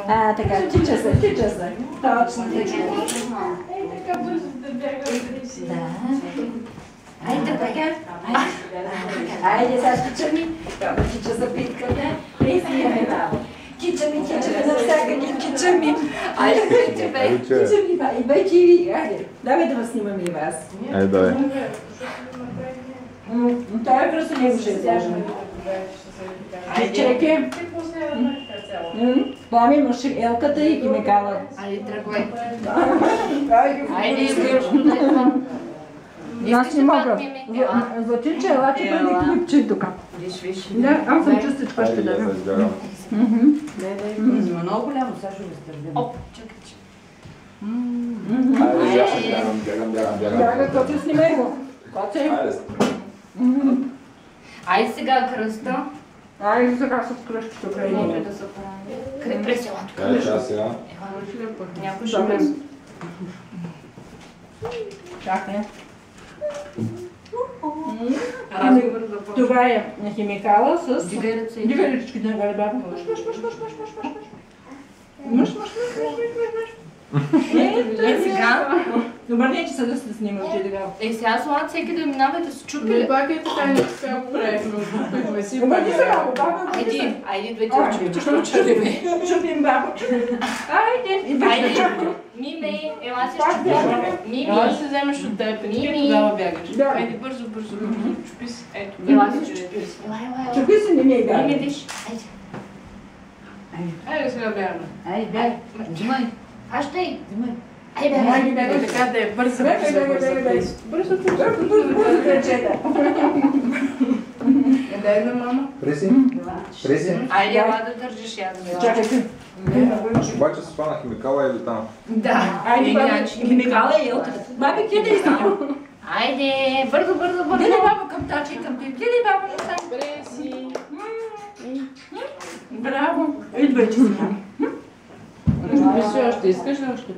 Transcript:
А, така, тича се. Точно така. Така бързо да бяга от Да. Айде, така. Айде, сега тича ми. Кога тича за битката, пресияме баба. Тича ми навсякъде, тича ми. Айде, тича ми, и бе ти, айде. Давай да снимаме и вас. Айде, давай. Това е просто не ще изяждаме. Чеки. Плами маши елката и химикала. Айде, тръгвай. Айде, изглежда да това. Аз не мога. Златиче, елаче бъде клипче тук. Виж. Да, аз съм чистичка ще да. Много голямо, сега ще го стървим. Оп, чакай. Бягам. Бяга, коце снимай го. Коце. Айде сега кръста. Айде сега с кръщото край Може него. да се прави. Край селото. Дай час сега. Някой ще ме... Чакай. Разговор започва. Това е химикала с... Дигай ръце. Дигай ръчичките нагоре, баба. Мъж. Сега? Обърнете се да се снимате така. Сега слага всеки да минава и да се чупи. Пак е така, не сега го правихме. Си Обърни се, баба. Айде, двете очи, ще учудиме. Чупим, баба. Айде. Айде, Мими, ела си чупи. Мими. Ела да се вземеш от теб и тогава бягаш. Да. Айде бързо. Чупи си. Ето. Ела си чупи. Ела. Чупи се, не ми е Мими, баба. виж. Айде. Айде сега бягаме. Айде, бягай. Взимай. Хащай. Айде, Айде, бягай. бягай. Така да е бързо. Бързо, кръчета. Дай на мама. Преси. Айде, ела да държиш ядо. Чакайте. Обаче се спана химикала или там? Да. Айде, баба. Химикала е елката. Баби, къде да искам? Айде, бързо. Гледай, баба, към тача и към ти. Гледай, баба, не сам. Преси. Браво. Идвайте сега. Чупи си още. Искаш ли още?